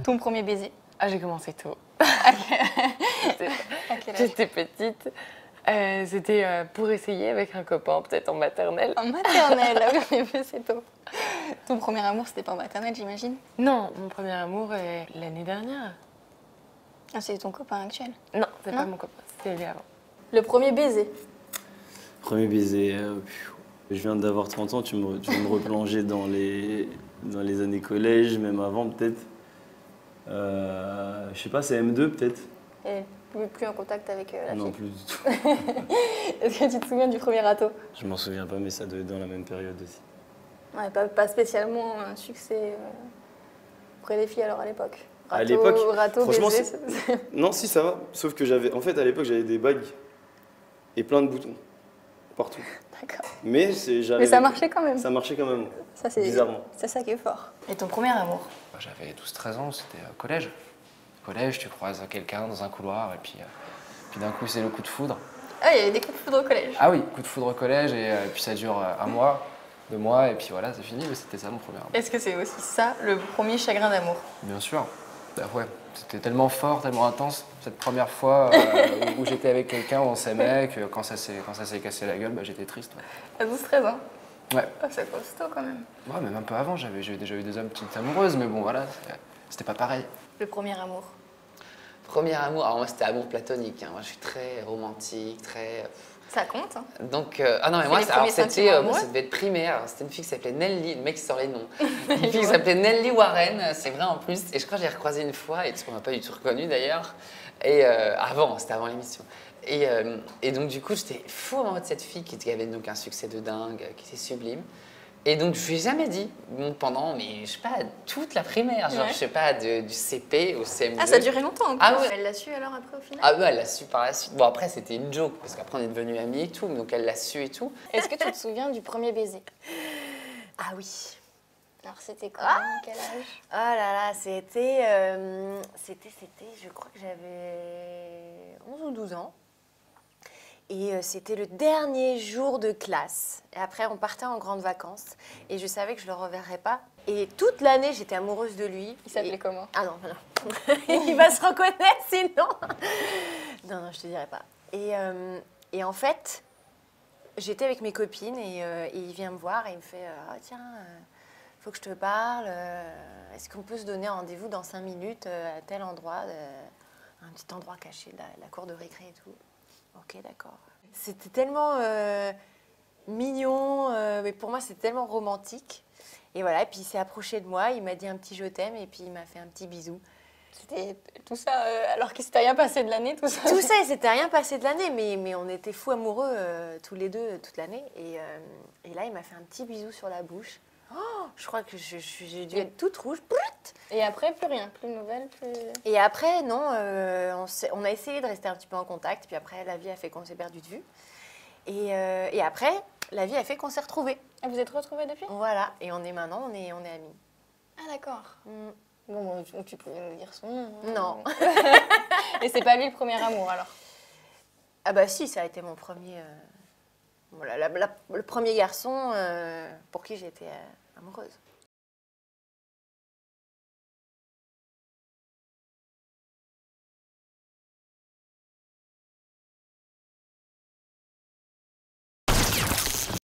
Ton premier baiser? Ah, j'ai commencé tôt. À quel âge? J'étais petite. C'était pour essayer avec un copain, peut-être en maternelle. En maternelle, ah oui, en effet, c'est tôt. Ton premier amour, c'était pas en maternelle, j'imagine? Non, mon premier amour est l'année dernière. Ah, c'est ton copain actuel? Non, c'est Non. pas mon copain, c'était lui avant. Le premier baiser? Premier baiser. Je viens d'avoir 30 ans, tu veux me replonger dans les années collège, même avant peut-être. Je sais pas, c'est M2 peut-être. Et plus en contact avec la Non, fille? plus du tout. Est-ce que tu te souviens du premier râteau? Je m'en souviens pas, mais ça doit être dans la même période aussi. Ouais, pas spécialement un succès auprès des filles alors à l'époque. À l'époque, Râteau, franchement, baiser, Non, si, ça va. Sauf que en fait, à l'époque, j'avais des bagues et plein de boutons. Partout. D'accord. Mais Mais ça marchait quand même. Ça marchait quand même, Ça, c'est bizarrement. C'est ça qui est fort. Et ton premier amour? J'avais 12-13 ans, c'était collège. Collège, tu croises quelqu'un dans un couloir et puis d'un coup c'est le coup de foudre. Ah, il y avait des coups de foudre au collège. Ah oui, coup de foudre au collège et puis ça dure 1 mois, 2 mois et puis voilà, c'est fini, mais c'était ça mon premier amour. Est-ce que c'est aussi ça, le premier chagrin d'amour? Bien sûr. Bah ouais, c'était tellement fort, tellement intense. Cette première fois où j'étais avec quelqu'un, où on s'aimait, que quand ça s'est cassé la gueule, bah, j'étais triste. À 12-13 ans? Ouais. Oh, c'est costaud quand même. Ouais, mais même pas avant, j'ai déjà eu des hommes petites amoureuses, mais bon voilà, c'était pas pareil. Le premier amour? Premier amour, alors moi c'était amour platonique. Hein. Moi je suis très romantique, très. Ça compte, hein? Donc, ah non, mais C'est moi, les premiers sentiments moi, amoureux? ça devait être primaire. C'était une fille qui s'appelait Nelly, le mec qui sort les noms. Une fille qui s'appelait Nelly Warren, c'est vrai en plus. Et je crois que j'ai recroisé une fois, et on m'a pas du tout reconnu d'ailleurs. Et c'était avant l'émission. Et donc, du coup, j'étais fou en mode cette fille qui avait donc un succès de dingue, qui était sublime. Et donc, je lui ai jamais dit, pendant, mais je sais pas, toute la primaire, genre, Ouais. je sais pas, du CP au CM2. Ah, ça a duré longtemps en plus. Ah ouais. Elle l'a su alors après au final? Ah ouais, elle l'a su par la suite. Bon, après, c'était une joke, parce qu'après, on est devenus amis et tout, donc elle l'a su et tout. Est-ce que tu te souviens du premier baiser? Ah oui. Alors c'était quoi? Quel âge? Oh là là, c'était, je crois que j'avais 11 ou 12 ans. Et c'était le dernier jour de classe. Et après, on partait en grandes vacances. Et je savais que je ne le reverrais pas. Et toute l'année, j'étais amoureuse de lui. Il s'appelait comment? Ah non, non. Il va se reconnaître sinon. Non, non, je te dirai pas. Et en fait, j'étais avec mes copines et il vient me voir et il me fait ah, tiens, faut que je te parle. Est-ce qu'on peut se donner rendez-vous dans 5 minutes à tel endroit, un petit endroit caché de la cour de récré et tout. Ok, d'accord. C'était tellement mignon, mais pour moi, c'était tellement romantique. Et voilà, et puis il s'est approché de moi, il m'a dit un petit je t'aime et puis il m'a fait un petit bisou. C'était tout ça alors qu'il s'était rien passé de l'année, tout ça? Tout ça, il s'était rien passé de l'année, mais on était fous amoureux tous les deux toute l'année. Et là, il m'a fait un petit bisou sur la bouche. Oh, je crois que j'ai dû être toute rouge. Et après, plus rien, plus de nouvelles, plus... Et après, non, on a essayé de rester un petit peu en contact. Puis après, la vie a fait qu'on s'est perdu de vue. Et après, la vie a fait qu'on s'est retrouvés. Ah, vous êtes retrouvés depuis? Voilà, et on est maintenant, on est amis. Ah d'accord. Mm. Bon, tu pouvais nous dire son nom. Hein. Non. Et c'est pas lui le premier amour alors? Ah bah si, ça a été mon premier... voilà, le premier garçon pour qui j'étais amoureuse.